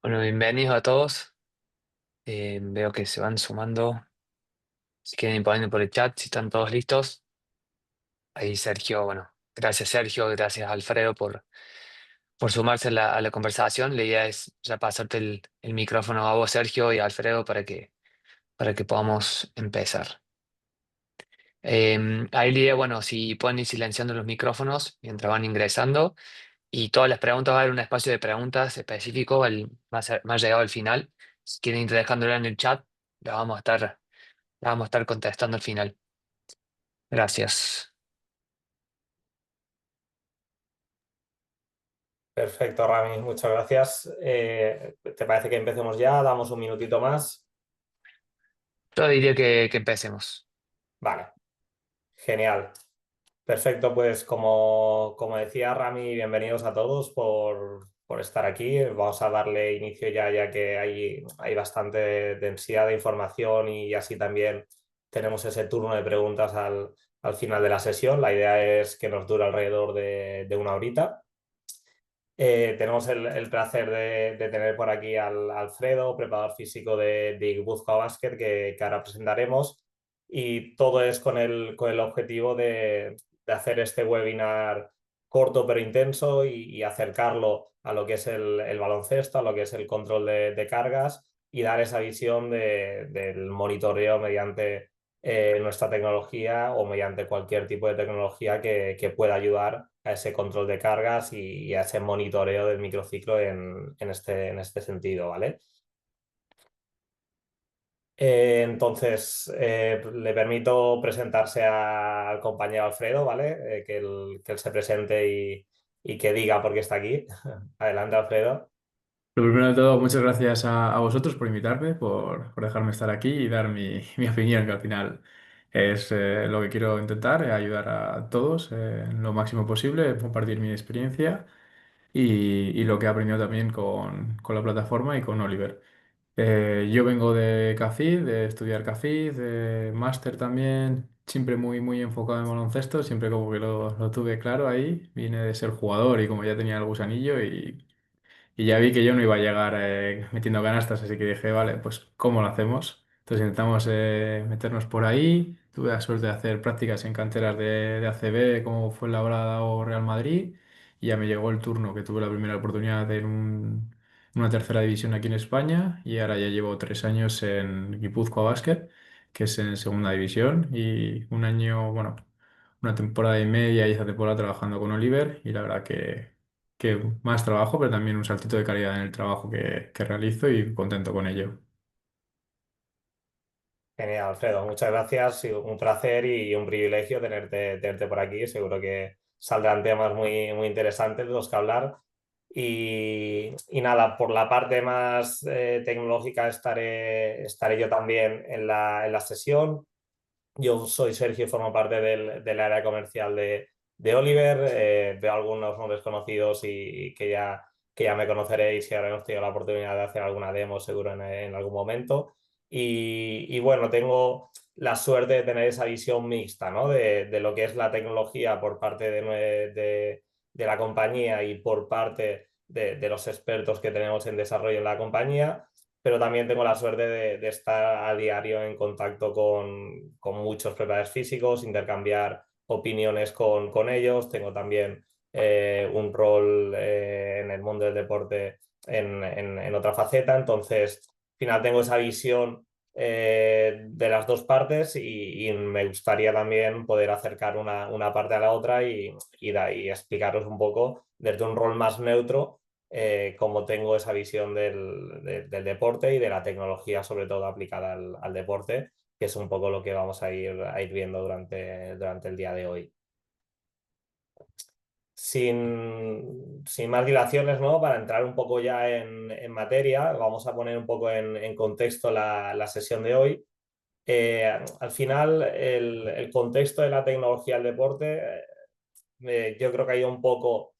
Bueno, bienvenidos a todos. Veo que se van sumando. Si quieren ir poniendo por el chat, si están todos listos. Ahí Sergio, bueno, gracias Sergio, gracias Alfredo por sumarse a la conversación. La idea es ya pasarte el micrófono a vos, Sergio, y a Alfredo para que podamos empezar. Ahí la idea, bueno, si pueden ir silenciando los micrófonos mientras van ingresando y todas las preguntas, va a haber un espacio de preguntas específico más llegado al final. Si quieren ir dejándolo en el chat, la vamos a estar contestando al final. Gracias. Perfecto, Rami, muchas gracias. ¿Te parece que empecemos ya? Damos un minutito más. Yo diría que empecemos. Vale, genial. Perfecto, pues como decía Rami, bienvenidos a todos por estar aquí. Vamos a darle inicio ya que hay bastante densidad de información y así también tenemos ese turno de preguntas al final de la sesión. La idea es que nos dure alrededor de una horita. Tenemos el placer de tener por aquí al Alfredo, preparador físico de Guipúzcoa Basket, que ahora presentaremos. Y todo es con el objetivo de hacer este webinar corto pero intenso y acercarlo a lo que es el baloncesto, a lo que es el control de cargas y dar esa visión del monitoreo mediante nuestra tecnología o mediante cualquier tipo de tecnología que pueda ayudar a ese control de cargas y a ese monitoreo del microciclo en este sentido, ¿vale? Entonces, le permito presentarse al compañero Alfredo, ¿vale? Que él se presente y que diga por qué está aquí. Adelante, Alfredo. Lo primero de todo, muchas gracias a vosotros por invitarme, por dejarme estar aquí y dar mi opinión, que al final es lo que quiero intentar, ayudar a todos en lo máximo posible, compartir mi experiencia y lo que he aprendido también con la plataforma y con Oliver. Yo vengo de CAFID, de estudiar CAFID, de máster también, siempre muy enfocado en baloncesto, siempre como que lo tuve claro ahí, vine de ser jugador y como ya tenía el gusanillo y ya vi que yo no iba a llegar metiendo canastas, así que dije, vale, pues ¿cómo lo hacemos? Entonces intentamos meternos por ahí. Tuve la suerte de hacer prácticas en canteras de ACB, como fue Labrada o Real Madrid, y ya me llegó el turno que tuve la primera oportunidad en una tercera división aquí en España, y ahora ya llevo 3 años en Guipúzcoa Basket, que es en segunda división, y un año, bueno, una temporada y media y esa temporada trabajando con Oliver, y la verdad que más trabajo, pero también un saltito de calidad en el trabajo que realizo y contento con ello. Genial, Alfredo. Muchas gracias. Sí, un placer y un privilegio tenerte por aquí. Seguro que saldrán temas muy interesantes de los que hablar. Y nada, por la parte más tecnológica estaré yo también en la sesión. Yo soy Sergio y formo parte del área comercial de Oliver. Veo algunos nombres conocidos y que ya me conoceréis y ahora hemos tenido la oportunidad de hacer alguna demo seguro en algún momento. Y bueno, tengo la suerte de tener esa visión mixta, ¿no? De lo que es la tecnología por parte de la compañía y por parte de los expertos que tenemos en desarrollo en la compañía, pero también tengo la suerte de estar a diario en contacto con muchos preparadores físicos, intercambiar opiniones con ellos. Tengo también un rol en el mundo del deporte en otra faceta, entonces al final tengo esa visión de las dos partes y me gustaría también poder acercar una parte a la otra y explicaros un poco desde un rol más neutro cómo tengo esa visión del deporte y de la tecnología, sobre todo aplicada al deporte, que es un poco lo que vamos a ir viendo durante el día de hoy. Sin más dilaciones, ¿no? Para entrar un poco ya en materia, vamos a poner un poco en contexto la sesión de hoy. Al final, el contexto de la tecnología del deporte, yo creo que ha ido un poco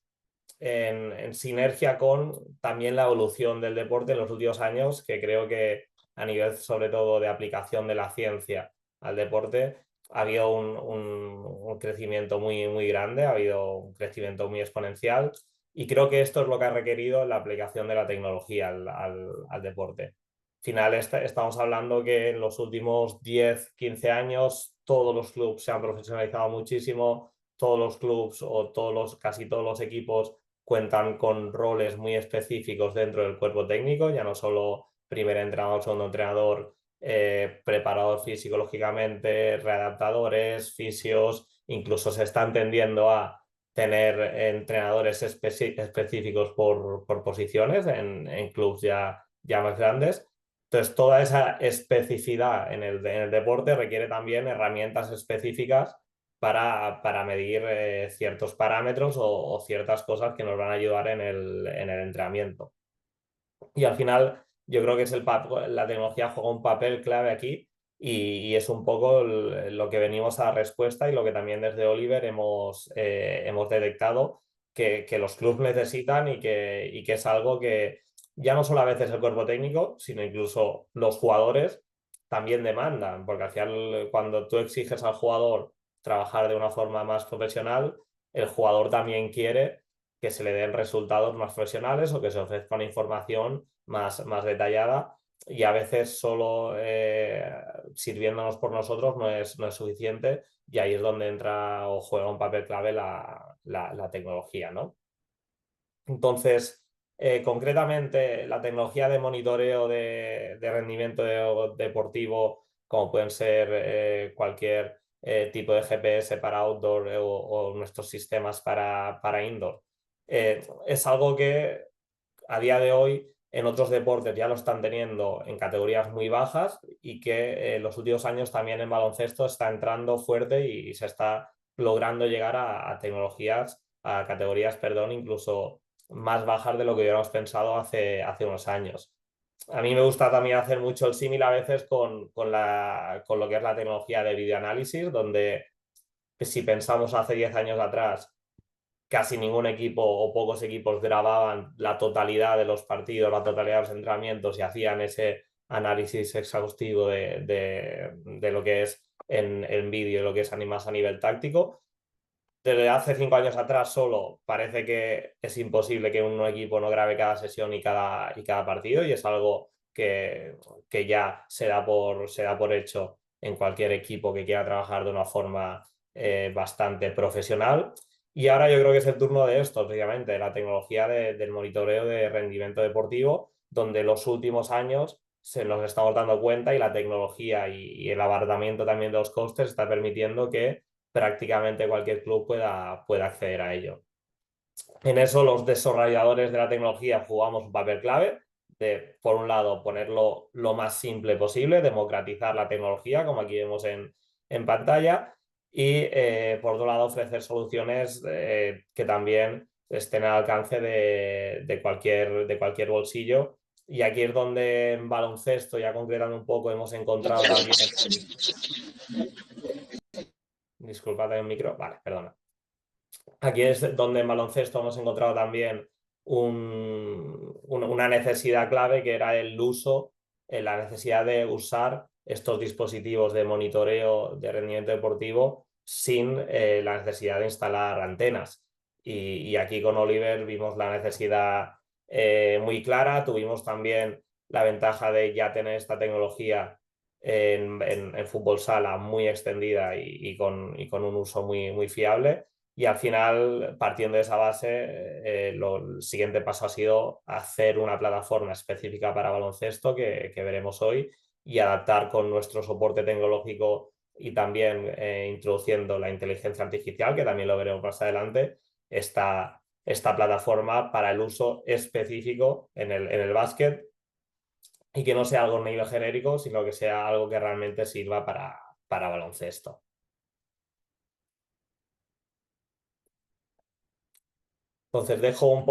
en sinergia con también la evolución del deporte en los últimos años, que creo que a nivel sobre todo de aplicación de la ciencia al deporte ha habido un crecimiento muy grande, ha habido un crecimiento muy exponencial Y creo que esto es lo que ha requerido la aplicación de la tecnología al deporte. Al final estamos hablando que en los últimos 10, 15 años todos los clubes se han profesionalizado muchísimo, todos los clubes o casi todos los equipos cuentan con roles muy específicos dentro del cuerpo técnico, ya no solo primer entrenador, segundo entrenador, preparador físico, lógicamente, readaptadores, fisios, incluso se está tendiendo a tener entrenadores específicos por posiciones en clubes ya más grandes. Entonces, toda esa especificidad en el deporte requiere también herramientas específicas para medir ciertos parámetros o ciertas cosas que nos van a ayudar en el entrenamiento. Y al final yo creo que la tecnología juega un papel clave aquí y es un poco lo que venimos a dar respuesta y lo que también desde Oliver hemos detectado que los clubes necesitan y que es algo que ya no solo a veces el cuerpo técnico, sino incluso los jugadores también demandan, porque al final cuando tú exiges al jugador trabajar de una forma más profesional, el jugador también quiere que se le den resultados más profesionales o que se ofrezca una información más detallada y a veces solo sirviéndonos por nosotros no es suficiente y ahí es donde entra o juega un papel clave la tecnología, ¿no? Entonces, concretamente, la tecnología de monitoreo de rendimiento deportivo, como pueden ser cualquier tipo de GPS para outdoor o nuestros sistemas para indoor, es algo que a día de hoy en otros deportes ya lo están teniendo en categorías muy bajas y que en los últimos años también en baloncesto está entrando fuerte y se está logrando llegar a tecnologías, a categorías, perdón, incluso más bajas de lo que hubiéramos pensado hace unos años. A mí me gusta también hacer mucho el símil a veces con lo que es la tecnología de videoanálisis, donde si pensamos hace 10 años atrás, casi ningún equipo o pocos equipos grababan la totalidad de los partidos, la totalidad de los entrenamientos y hacían ese análisis exhaustivo de lo que es en vídeo y lo que es más a nivel táctico. Desde hace 5 años atrás solo parece que es imposible que un equipo no grabe cada sesión y cada partido y es algo que ya se da por hecho en cualquier equipo que quiera trabajar de una forma bastante profesional. Y ahora yo creo que es el turno de esto, obviamente, de la tecnología del monitoreo de rendimiento deportivo, donde los últimos años se nos estamos dando cuenta y la tecnología y el abaratamiento también de los costes está permitiendo que prácticamente cualquier club pueda acceder a ello. En eso los desarrolladores de la tecnología jugamos un papel clave de, por un lado, ponerlo lo más simple posible, democratizar la tecnología, como aquí vemos en pantalla, y por otro lado ofrecer soluciones que también estén al alcance de cualquier bolsillo. Y aquí es donde en baloncesto, ya concretando un poco, hemos encontrado también... Disculpad, hay un micro. Vale, perdona. Aquí es donde en baloncesto hemos encontrado también una necesidad clave que era el uso, la necesidad de usar estos dispositivos de monitoreo de rendimiento deportivo sin la necesidad de instalar antenas. Y aquí con Oliver vimos la necesidad muy clara, tuvimos también la ventaja de ya tener esta tecnología en fútbol sala muy extendida y con un uso muy fiable. Y al final, partiendo de esa base, el siguiente paso ha sido hacer una plataforma específica para baloncesto que veremos hoy y adaptar con nuestro soporte tecnológico y también introduciendo la inteligencia artificial, que también lo veremos más adelante, esta plataforma para el uso específico en el básquet y que no sea algo a nivel genérico, sino que sea algo que realmente sirva para baloncesto. Entonces dejo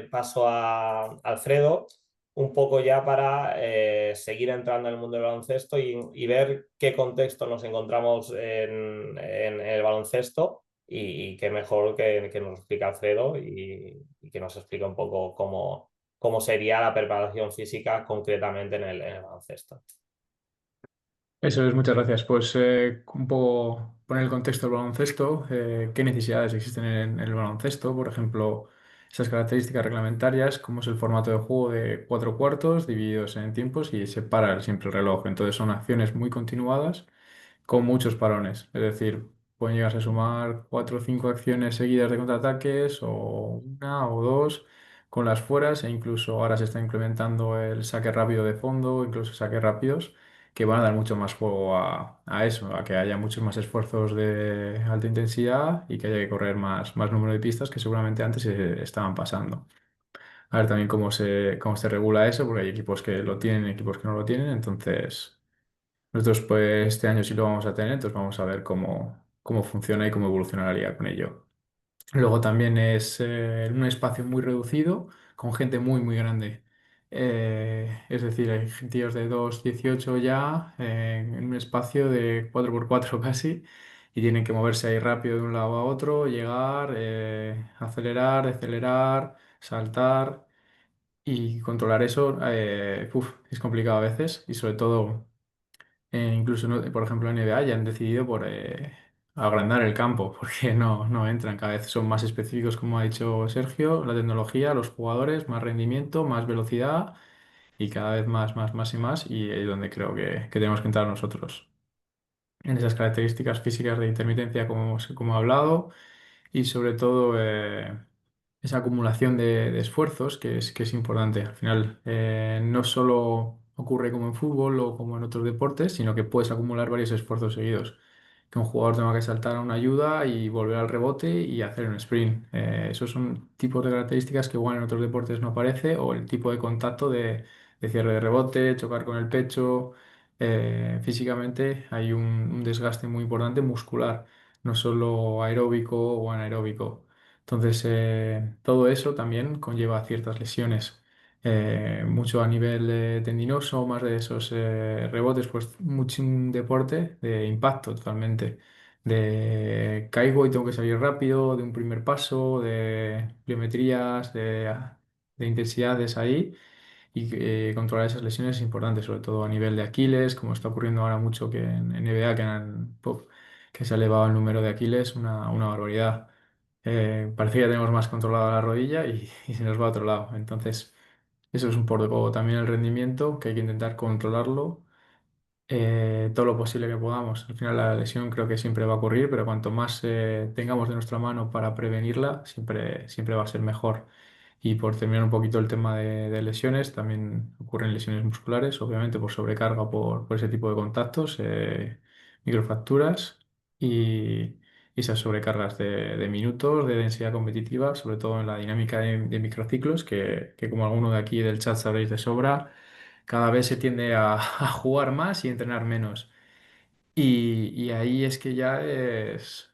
paso a Alfredo un poco ya para seguir entrando en el mundo del baloncesto y ver qué contexto nos encontramos en el baloncesto y qué mejor que nos explique Alfredo y que nos explique un poco cómo sería la preparación física concretamente en el baloncesto. Eso es, muchas gracias. Pues un poco poner el contexto del baloncesto, qué necesidades existen en el baloncesto, por ejemplo, esas características reglamentarias, cómo es el formato de juego de cuatro cuartos divididos en tiempos y se para siempre el reloj. Entonces son acciones muy continuadas con muchos parones. Es decir, pueden llegarse a sumar cuatro o cinco acciones seguidas de contraataques o una o dos con las fueras e incluso ahora se está implementando el saque rápido de fondo, incluso saques rápidos que van a dar mucho más juego a eso, a que haya muchos más esfuerzos de alta intensidad y que haya que correr más número de pistas que seguramente antes se estaban pasando. A ver también cómo se regula eso, porque hay equipos que lo tienen y equipos que no lo tienen, entonces... Nosotros pues este año sí lo vamos a tener, entonces vamos a ver cómo funciona y cómo evoluciona la liga con ello. Luego también es un espacio muy reducido, con gente muy grande. Es decir, hay tíos de 2,18 ya en un espacio de 4x4 casi y tienen que moverse ahí rápido de un lado a otro, llegar, acelerar, decelerar, saltar y controlar eso. Es complicado a veces y sobre todo... incluso, por ejemplo, en NBA ya han decidido por agrandar el campo, porque no entran. Cada vez son más específicos, como ha dicho Sergio, la tecnología, los jugadores, más rendimiento, más velocidad y cada vez más y más. Y ahí es donde creo que tenemos que entrar nosotros. En esas características físicas de intermitencia, como he hablado, y sobre todo esa acumulación de esfuerzos que es importante. Al final, no solo ocurre como en fútbol o como en otros deportes, sino que puedes acumular varios esfuerzos seguidos. Que un jugador tenga que saltar a una ayuda y volver al rebote y hacer un sprint. Esos son tipos de características que igual en otros deportes no aparece, o el tipo de contacto de cierre de rebote, chocar con el pecho. Físicamente hay un desgaste muy importante muscular, no solo aeróbico o anaeróbico. Entonces, todo eso también conlleva ciertas lesiones, mucho a nivel tendinoso, más de esos rebotes, pues mucho un deporte de impacto totalmente, de caigo y tengo que salir rápido, de un primer paso, de pliometrías, de intensidades ahí y controlar esas lesiones es importante, sobre todo a nivel de Aquiles, como está ocurriendo ahora mucho que en NBA, que se ha elevado el número de Aquiles, una barbaridad. Parece que ya tenemos más controlada la rodilla y se nos va a otro lado. Entonces, eso es un poco también el rendimiento, que hay que intentar controlarlo todo lo posible que podamos. Al final la lesión creo que siempre va a ocurrir, pero cuanto más tengamos de nuestra mano para prevenirla, siempre va a ser mejor. Y por terminar un poquito el tema de lesiones, también ocurren lesiones musculares, obviamente por sobrecarga por ese tipo de contactos, microfracturas y, y esas sobrecargas de minutos, de densidad competitiva, sobre todo en la dinámica de microciclos, que como alguno de aquí del chat sabréis de sobra, cada vez se tiende a jugar más y entrenar menos. Y ahí es que ya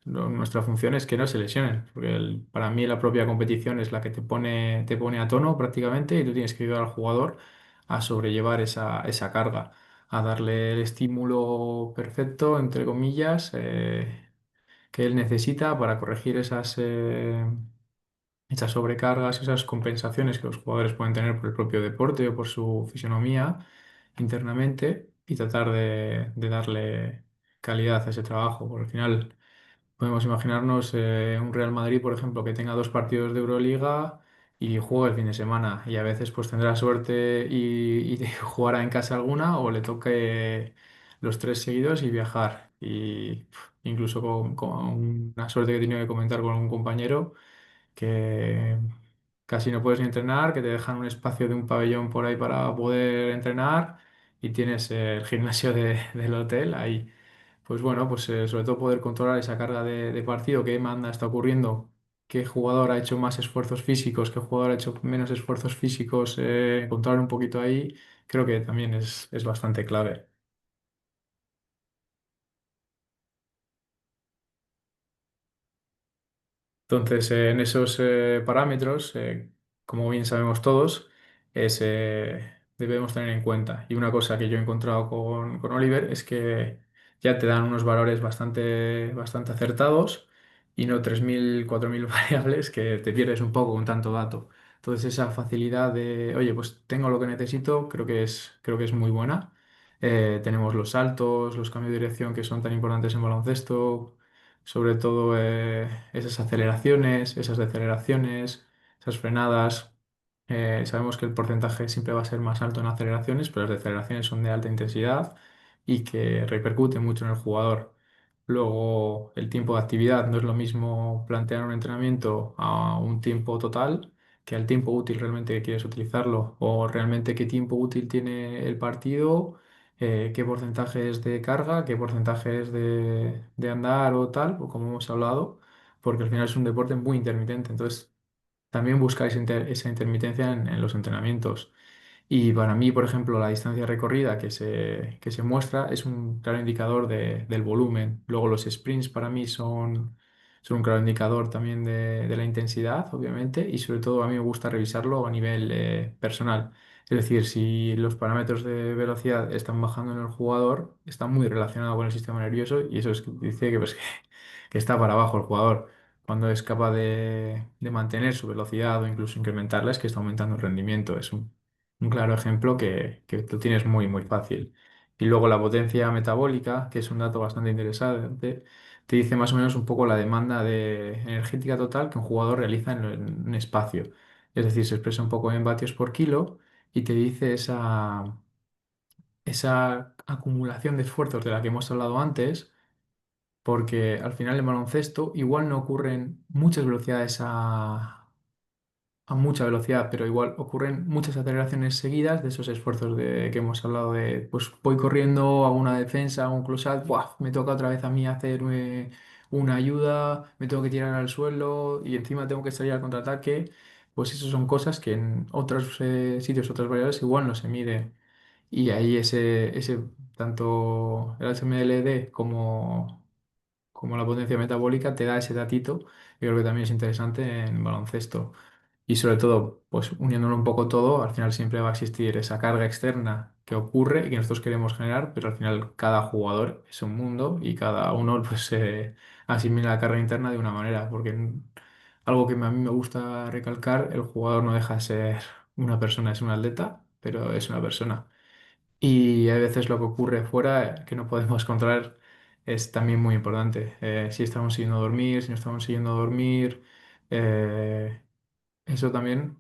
nuestra función es que no se lesionen, porque para mí la propia competición es la que te pone a tono prácticamente y tú tienes que ayudar al jugador a sobrellevar esa carga, a darle el estímulo perfecto, entre comillas, que él necesita para corregir esas sobrecargas, esas compensaciones que los jugadores pueden tener por el propio deporte o por su fisionomía internamente y tratar de darle calidad a ese trabajo. Por al final podemos imaginarnos un Real Madrid, por ejemplo, que tenga dos partidos de Euroliga y juegue el fin de semana y a veces pues tendrá suerte y jugará en casa alguna o le toque los tres seguidos y viajar. Y incluso con una suerte que he tenido que comentar con un compañero que casi no puedes ni entrenar, que te dejan un espacio de un pabellón por ahí para poder entrenar y tienes el gimnasio del hotel ahí. Pues bueno, pues sobre todo poder controlar esa carga de partido, qué demanda está ocurriendo, qué jugador ha hecho más esfuerzos físicos, qué jugador ha hecho menos esfuerzos físicos, controlar un poquito ahí, creo que también es bastante clave. Entonces, en esos parámetros, como bien sabemos todos, debemos tener en cuenta. Y una cosa que yo he encontrado con Oliver es que ya te dan unos valores bastante acertados y no 3.000 4.000 variables que te pierdes un poco con tanto dato. Entonces, esa facilidad de, oye, pues tengo lo que necesito, creo que es muy buena. Tenemos los saltos, los cambios de dirección que son tan importantes en baloncesto, sobre todo esas aceleraciones, esas deceleraciones, esas frenadas. Sabemos que el porcentaje siempre va a ser más alto en aceleraciones, pero las deceleraciones son de alta intensidad y que repercuten mucho en el jugador. Luego, el tiempo de actividad no es lo mismo plantear un entrenamiento a un tiempo total que al tiempo útil realmente que quieres utilizarlo o realmente qué tiempo útil tiene el partido, qué porcentaje es de carga, qué porcentaje es de andar o tal, o como hemos hablado, porque al final es un deporte muy intermitente. Entonces, también buscar esa intermitencia en los entrenamientos. Y para mí, por ejemplo, la distancia recorrida que se muestra es un claro indicador del volumen. Luego los sprints para mí son un claro indicador también de la intensidad, obviamente, y sobre todo a mí me gusta revisarlo a nivel personal. Es decir, si los parámetros de velocidad están bajando en el jugador, está muy relacionado con el sistema nervioso y eso dice que, pues, que está para abajo el jugador. Cuando es capaz de mantener su velocidad o incluso incrementarla, es que está aumentando el rendimiento. Es un claro ejemplo que lo tienes muy, muy fácil. Y luego la potencia metabólica, que es un dato bastante interesante, te dice más o menos un poco la demanda energética total que un jugador realiza en un espacio. Es decir, se expresa un poco en vatios por kilo y te dice esa acumulación de esfuerzos de la que hemos hablado antes, porque al final en baloncesto igual no ocurren muchas velocidades a mucha velocidad, pero igual ocurren muchas aceleraciones seguidas de esos esfuerzos que hemos hablado de, pues voy corriendo, hago una defensa, hago un close-up, ¡buah! Me toca otra vez a mí hacer una ayuda, me tengo que tirar al suelo y encima tengo que salir al contraataque. Pues eso son cosas que en otros sitios, otras variables igual no se mide. Y ahí ese tanto el HMLD como la potencia metabólica te da ese datito. Yo creo que también es interesante en baloncesto. Y sobre todo, pues uniéndolo un poco todo, al final siempre va a existir esa carga externa que ocurre y que nosotros queremos generar, pero al final cada jugador es un mundo y cada uno pues asimila la carga interna de una manera, porque algo que a mí me gusta recalcar, el jugador no deja de ser una persona, es un atleta, pero es una persona. Y a veces lo que ocurre fuera que no podemos controlar es también muy importante. Si estamos siguiendo dormir, si no estamos siguiendo dormir. eh, Eso también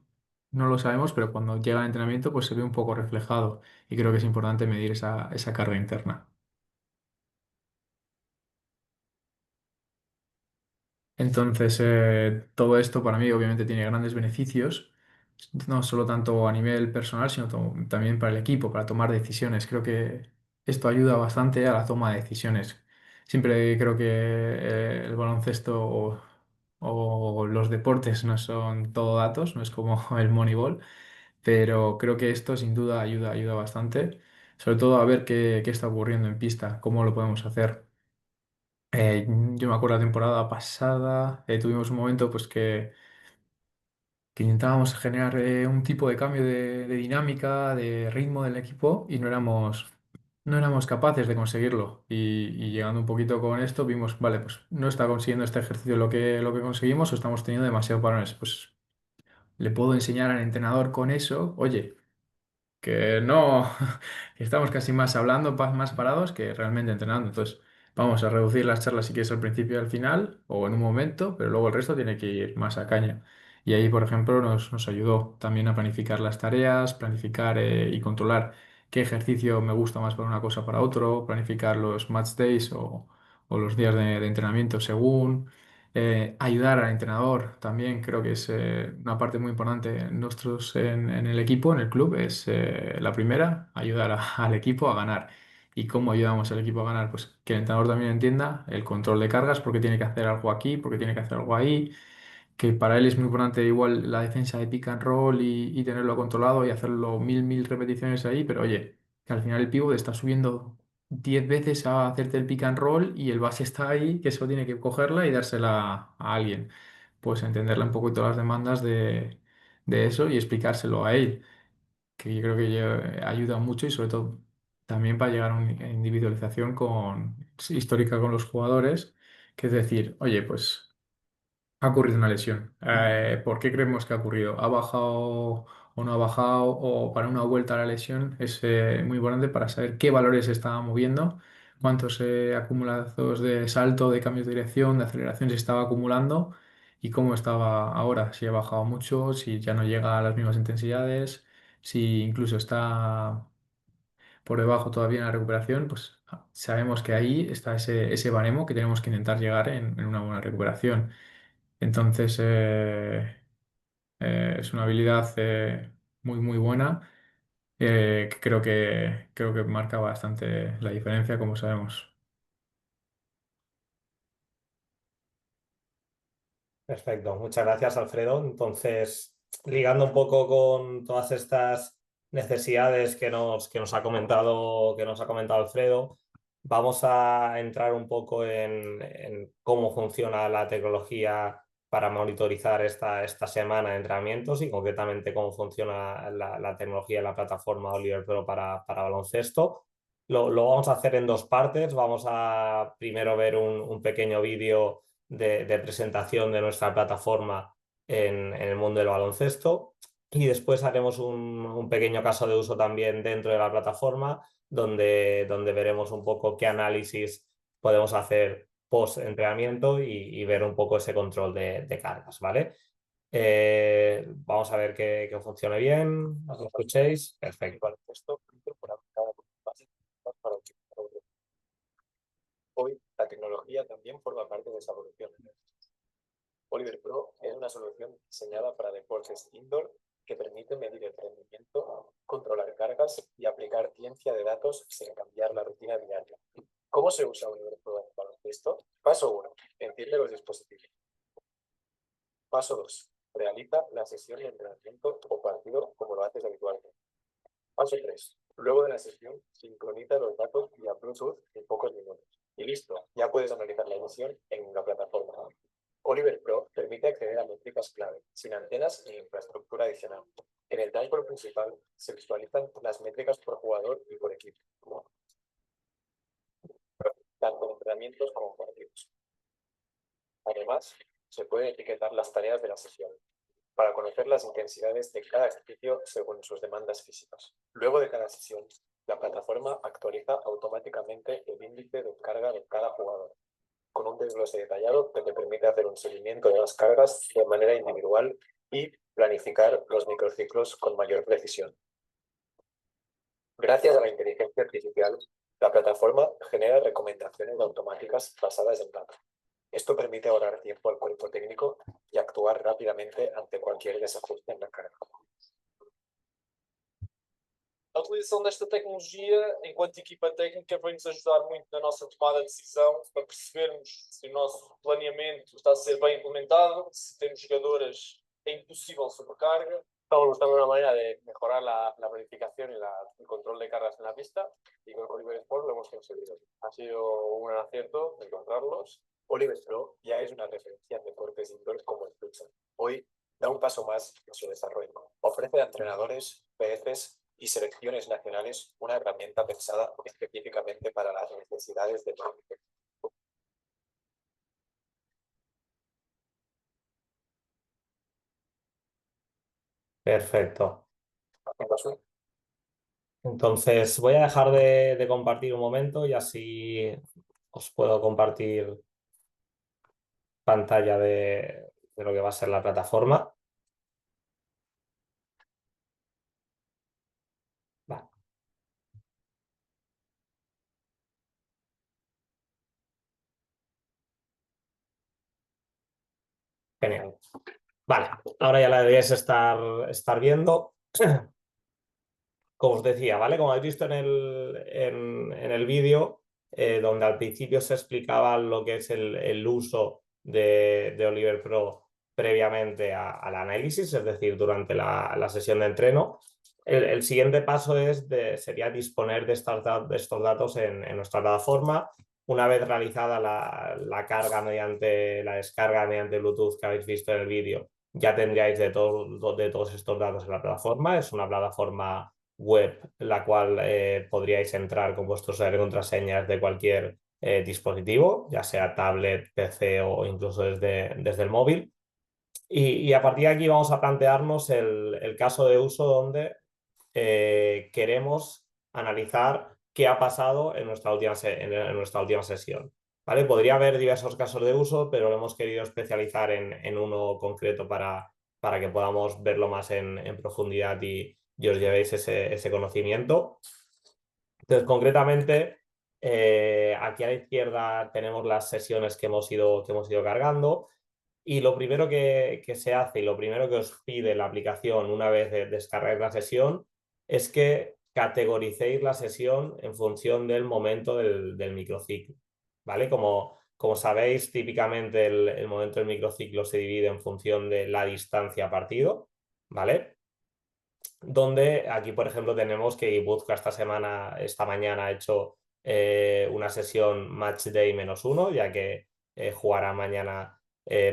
no lo sabemos, pero cuando llega el entrenamiento pues se ve un poco reflejado y creo que es importante medir esa carga interna. Entonces, todo esto para mí obviamente tiene grandes beneficios, no solo tanto a nivel personal, sino también para el equipo, para tomar decisiones. Creo que esto ayuda bastante a la toma de decisiones. Siempre creo que el baloncesto o los deportes no son todo datos, no es como el Moneyball, pero creo que esto sin duda ayuda bastante, sobre todo a ver qué está ocurriendo en pista, cómo lo podemos hacer. Yo me acuerdo la temporada pasada, tuvimos un momento pues que intentábamos generar un tipo de cambio de dinámica, de ritmo del equipo y no éramos capaces de conseguirlo. Y llegando un poquito con esto, vimos, vale, pues no está consiguiendo este ejercicio lo que conseguimos o estamos teniendo demasiados parones. Pues le puedo enseñar al entrenador con eso, oye, que no, que estamos casi más hablando, más parados que realmente entrenando. Entonces, vamos a reducir las charlas si quieres al principio y al final, o en un momento, pero luego el resto tiene que ir más a caña. Y ahí, por ejemplo, nos ayudó también a planificar las tareas, planificar y controlar qué ejercicio me gusta más para una cosa o para otro, planificar los match days o los días de entrenamiento según. Ayudar al entrenador también creo que es una parte muy importante nosotros en el equipo, en el club, es la primera, ayudar al equipo a ganar. ¿Y cómo ayudamos al equipo a ganar? Pues que el entrenador también entienda el control de cargas, porque tiene que hacer algo aquí, porque tiene que hacer algo ahí, que para él es muy importante igual la defensa de pick and roll y tenerlo controlado y hacerlo mil repeticiones ahí, pero oye, que al final el pívot está subiendo 10 veces a hacerte el pick and roll y el base está ahí, que solo tiene que cogerla y dársela a alguien. Pues entenderle un poquito las demandas de eso y explicárselo a él, que yo creo que ayuda mucho y sobre todo también para llegar a una individualización histórica con los jugadores, que es decir, oye, pues ha ocurrido una lesión. ¿Por qué creemos que ha ocurrido? ¿Ha bajado o no ha bajado? O para una vuelta a la lesión es muy importante para saber qué valores se estaban moviendo cuántos acumulados de salto, de cambio de dirección, de aceleración se estaba acumulando y cómo estaba ahora, si ha bajado mucho, si ya no llega a las mismas intensidades, si incluso está por debajo todavía en la recuperación, pues sabemos que ahí está ese baremo que tenemos que intentar llegar en una buena recuperación. Entonces, es una habilidad muy, muy buena, que creo que marca bastante la diferencia, como sabemos. Perfecto, muchas gracias, Alfredo. Entonces, ligando un poco con todas estas necesidades que nos ha comentado Alfredo, vamos a entrar un poco en cómo funciona la tecnología para monitorizar esta semana de entrenamientos y concretamente cómo funciona la tecnología de la plataforma Oliver Pro para baloncesto. Lo vamos a hacer en dos partes. Vamos a primero ver un pequeño vídeo de presentación de nuestra plataforma en el mundo del baloncesto y después haremos un pequeño caso de uso también dentro de la plataforma donde veremos un poco qué análisis podemos hacer post entrenamiento y ver un poco ese control de cargas, ¿vale? Vamos a ver que funcione bien. ¿Os lo escuchéis? Perfecto. Hoy la tecnología también forma parte de esa evolución. Oliver Pro es una solución diseñada para deportes indoor que permite medir el rendimiento, controlar cargas y aplicar ciencia de datos sin cambiar la rutina diaria. ¿Cómo se usa Oliver Pro en el baloncesto? Paso 1. Enciende los dispositivos. Paso 2. Realiza la sesión de entrenamiento o partido como lo haces habitualmente. Paso 3. Luego de la sesión, sincroniza los datos vía Bluetooth en pocos minutos. Y listo, ya puedes analizar la emisión en la plataforma. Oliver Pro permite acceder a métricas clave, sin antenas ni infraestructura adicional. En el dashboard principal se visualizan las métricas por jugador y por equipo, tanto en entrenamientos como en partidos. Además, se pueden etiquetar las tareas de la sesión, para conocer las intensidades de cada ejercicio según sus demandas físicas. Luego de cada sesión, la plataforma actualiza automáticamente el índice de carga de cada jugador, con un desglose detallado que te permite hacer un seguimiento de las cargas de manera individual y planificar los microciclos con mayor precisión. Gracias a la inteligencia artificial, la plataforma genera recomendaciones automáticas basadas en datos. Esto permite ahorrar tiempo al cuerpo técnico y actuar rápidamente ante cualquier desajuste en la carga. A utilização desta tecnologia, enquanto equipa técnica, vai-nos ajudar muito na nossa tomada de decisão, para percebermos se o nosso planeamento está a ser bem implementado, se temos jogadoras em possível sobrecarga. Estamos buscando una manera de mejorar la planificación y el control de cargas en la pista, y con Oliver Sport lo hemos conseguido. Ha sido un acierto encontrarlos. Oliver Pro ya es una referencia en deportes indoor como el futsal. Hoy da un paso más en su desarrollo. Ofrece a entrenadores, PFs y selecciones nacionales una herramienta pensada específicamente para las necesidades del marketing. Perfecto. Entonces voy a dejar de compartir un momento y así os puedo compartir pantalla de lo que va a ser la plataforma. Vale. Genial. Vale, ahora ya la deberíais estar viendo. Como os decía, ¿vale? Como habéis visto en el vídeo, donde al principio se explicaba lo que es el uso de Oliver Pro previamente al análisis, es decir, durante la sesión de entreno. El siguiente paso sería disponer de estos datos en nuestra plataforma. Una vez realizada la carga la descarga mediante Bluetooth que habéis visto en el vídeo, ya tendríais de todos estos datos en la plataforma. Es una plataforma web, la cual podríais entrar con vuestros usuarios y contraseñas de cualquier dispositivo, ya sea tablet, PC o incluso desde el móvil. Y a partir de aquí vamos a plantearnos el caso de uso donde queremos analizar qué ha pasado en nuestra última sesión. ¿Vale? Podría haber diversos casos de uso, pero lo hemos querido especializar en uno concreto para que podamos verlo más en profundidad y os llevéis ese conocimiento. Entonces, concretamente, aquí a la izquierda tenemos las sesiones que hemos ido cargando. Y lo primero que se hace y lo primero que os pide la aplicación una vez descargáis la sesión es que categoricéis la sesión en función del momento del microciclo. ¿Vale? Como sabéis, típicamente el momento del microciclo se divide en función de la distancia partido. ¿Vale? Donde aquí, por ejemplo, tenemos que Ibuzco esta mañana ha hecho una sesión Match Day -1, ya que jugará mañana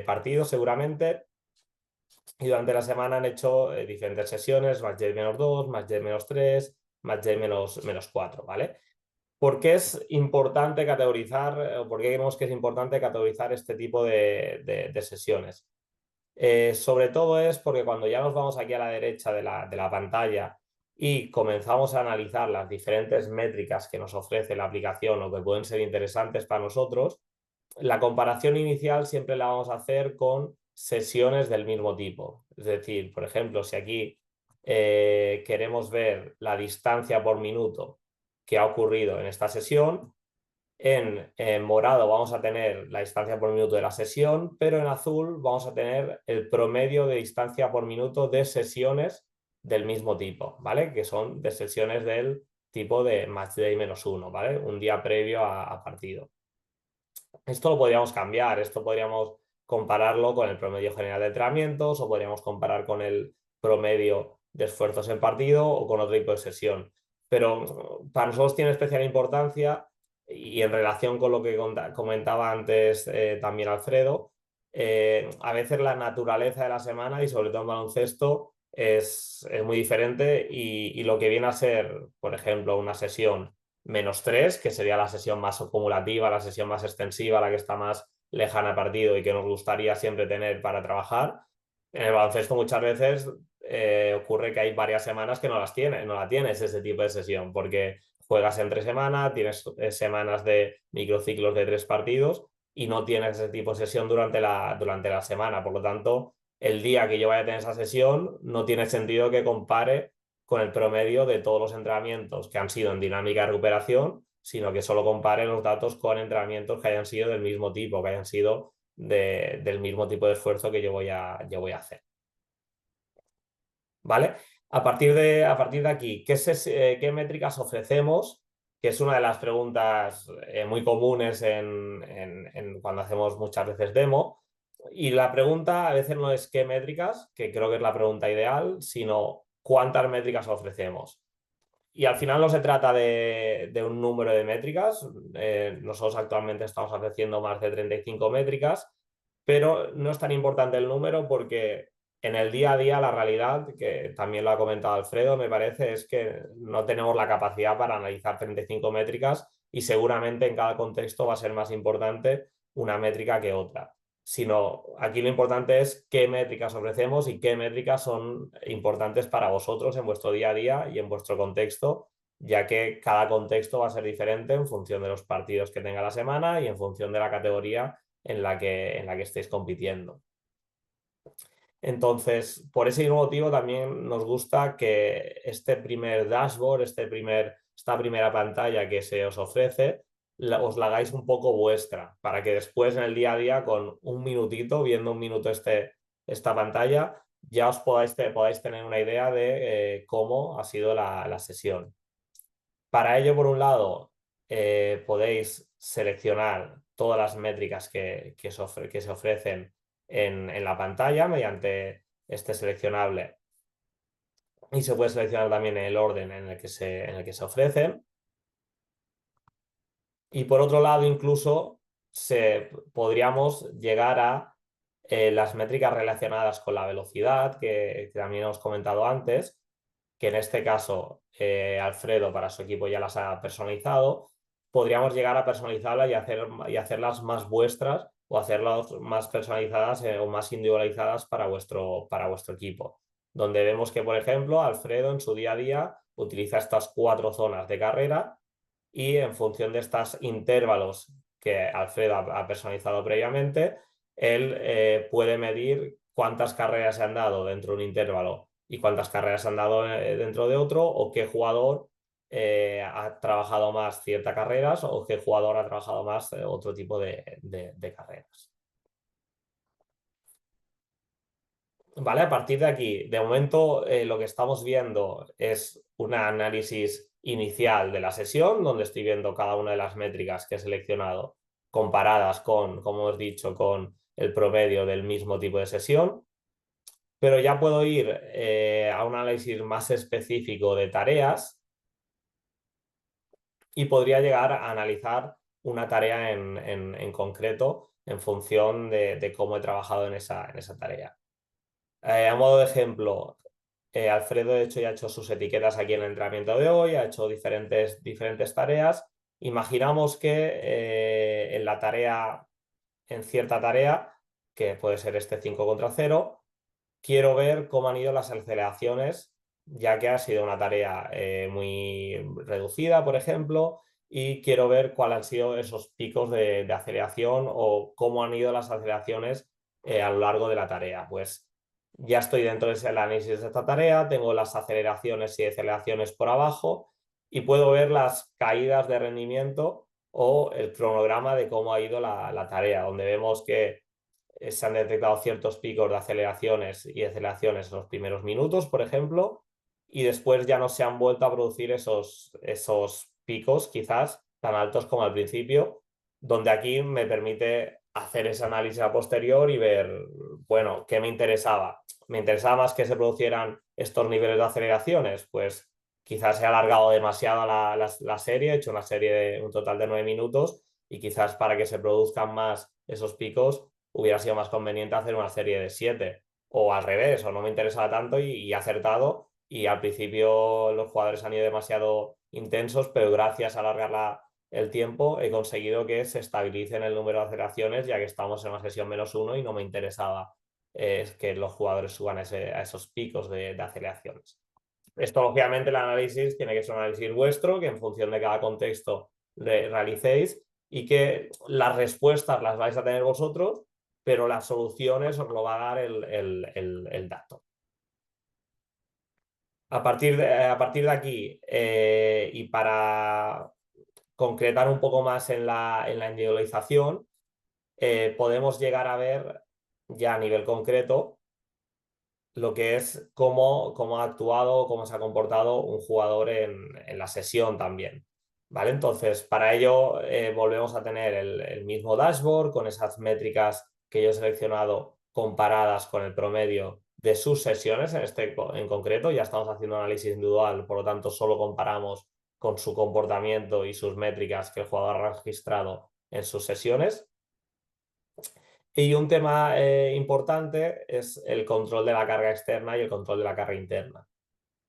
partido seguramente. Y durante la semana han hecho diferentes sesiones, Match Day -2, Match Day -3, Match Day -4, ¿vale? ¿Por qué es importante categorizar, o por qué creemos que es importante categorizar este tipo de sesiones? Sobre todo es porque cuando ya nos vamos aquí a la derecha de la pantalla y comenzamos a analizar las diferentes métricas que nos ofrece la aplicación o que pueden ser interesantes para nosotros, la comparación inicial siempre la vamos a hacer con sesiones del mismo tipo. Es decir, por ejemplo, si aquí queremos ver la distancia por minuto que ha ocurrido en esta sesión, en morado vamos a tener la distancia por minuto de la sesión, pero en azul vamos a tener el promedio de distancia por minuto de sesiones del mismo tipo, ¿vale? Que son de sesiones del tipo de Match Day -1, ¿vale? Un día previo a partido. Esto lo podríamos cambiar, esto podríamos compararlo con el promedio general de entrenamientos o podríamos comparar con el promedio de esfuerzos en partido o con otro tipo de sesión. Pero para nosotros tiene especial importancia y en relación con lo que comentaba antes también Alfredo, a veces la naturaleza de la semana y sobre todo en baloncesto es muy diferente y lo que viene a ser, por ejemplo, una sesión -3, que sería la sesión más acumulativa, la sesión más extensiva, la que está más lejana al partido y que nos gustaría siempre tener para trabajar. En el baloncesto muchas veces ocurre que hay varias semanas que no la tienes ese tipo de sesión, porque juegas entre semana, tienes semanas de microciclos de 3 partidos y no tienes ese tipo de sesión durante la semana. Por lo tanto, el día que yo vaya a tener esa sesión, no tiene sentido que compare con el promedio de todos los entrenamientos que han sido en dinámica de recuperación, sino que solo compare los datos con entrenamientos que hayan sido del mismo tipo, que hayan sido del mismo tipo de esfuerzo que yo voy a hacer. ¿Vale? A partir de aquí, ¿qué métricas ofrecemos? Que es una de las preguntas muy comunes cuando hacemos muchas veces demo. Y la pregunta a veces no es qué métricas, que creo que es la pregunta ideal, sino cuántas métricas ofrecemos. Y al final no se trata de un número de métricas. Nosotros actualmente estamos ofreciendo más de 35 métricas, pero no es tan importante el número porque en el día a día la realidad, que también lo ha comentado Alfredo, me parece, es que no tenemos la capacidad para analizar 35 métricas y seguramente en cada contexto va a ser más importante una métrica que otra. Sino aquí lo importante es qué métricas ofrecemos y qué métricas son importantes para vosotros en vuestro día a día y en vuestro contexto, ya que cada contexto va a ser diferente en función de los partidos que tenga la semana y en función de la categoría en la que estéis compitiendo. Entonces, por ese mismo motivo también nos gusta que este primer dashboard, esta primera pantalla que se os ofrece, os la hagáis un poco vuestra, para que después en el día a día, con un minutito, viendo un minuto esta pantalla, ya os podáis tener una idea de cómo ha sido la sesión. Para ello, por un lado, podéis seleccionar todas las métricas que se ofrecen en la pantalla mediante este seleccionable y se puede seleccionar también el orden en el que se ofrecen. Y por otro lado, incluso podríamos llegar a las métricas relacionadas con la velocidad, que también hemos comentado antes, que en este caso Alfredo para su equipo ya las ha personalizado. Podríamos llegar a personalizarlas y hacerlas más vuestras o hacerlas más personalizadas o más individualizadas para vuestro equipo. Donde vemos que, por ejemplo, Alfredo en su día a día utiliza estas 4 zonas de carrera y en función de estos intervalos que Alfredo ha personalizado previamente, él puede medir cuántas carreras se han dado dentro de un intervalo y cuántas carreras se han dado dentro de otro, o qué jugador ha trabajado más ciertas carreras o qué jugador ha trabajado más otro tipo de carreras. Vale, a partir de aquí, de momento lo que estamos viendo es un análisis inicial de la sesión, donde estoy viendo cada una de las métricas que he seleccionado comparadas con, como hemos dicho, con el promedio del mismo tipo de sesión. Pero ya puedo ir a un análisis más específico de tareas y podría llegar a analizar una tarea en concreto en función de cómo he trabajado en esa tarea. A modo de ejemplo, Alfredo de hecho ya ha hecho sus etiquetas aquí en el entrenamiento de hoy, ha hecho diferentes tareas. Imaginamos que en cierta tarea, que puede ser este 5 contra 0, quiero ver cómo han ido las aceleraciones, ya que ha sido una tarea muy reducida, por ejemplo, y quiero ver cuáles han sido esos picos de aceleración o cómo han ido las aceleraciones a lo largo de la tarea. Pues ya estoy dentro de ese análisis de esta tarea, tengo las aceleraciones y deceleraciones por abajo y puedo ver las caídas de rendimiento o el cronograma de cómo ha ido la tarea, donde vemos que se han detectado ciertos picos de aceleraciones y deceleraciones en los primeros minutos, por ejemplo, y después ya no se han vuelto a producir esos picos quizás tan altos como al principio, donde aquí me permite hacer ese análisis a posterior y ver, bueno, ¿qué me interesaba? ¿Me interesaba más que se producieran estos niveles de aceleraciones? Pues quizás he alargado demasiado la serie, he hecho una serie de un total de 9 minutos y quizás para que se produzcan más esos picos hubiera sido más conveniente hacer una serie de 7 o al revés, o no me interesaba tanto y he acertado y al principio los jugadores han ido demasiado intensos, pero gracias a alargar el tiempo he conseguido que se estabilice en el número de aceleraciones, ya que estamos en una sesión -1 y no me interesaba que los jugadores suban a esos picos de aceleraciones. Esto, obviamente, el análisis tiene que ser un análisis vuestro, que en función de cada contexto realicéis y que las respuestas las vais a tener vosotros, pero las soluciones os lo va a dar el dato. A partir de aquí, y para concretar un poco más en la individualización, podemos llegar a ver ya a nivel concreto lo que es cómo ha actuado, cómo se ha comportado un jugador en la sesión también. ¿Vale? Entonces, para ello volvemos a tener el mismo dashboard con esas métricas que yo he seleccionado comparadas con el promedio de sus sesiones en concreto. Ya estamos haciendo análisis individual, por lo tanto solo comparamos con su comportamiento y sus métricas que el jugador ha registrado en sus sesiones. Y un tema importante es el control de la carga externa y el control de la carga interna.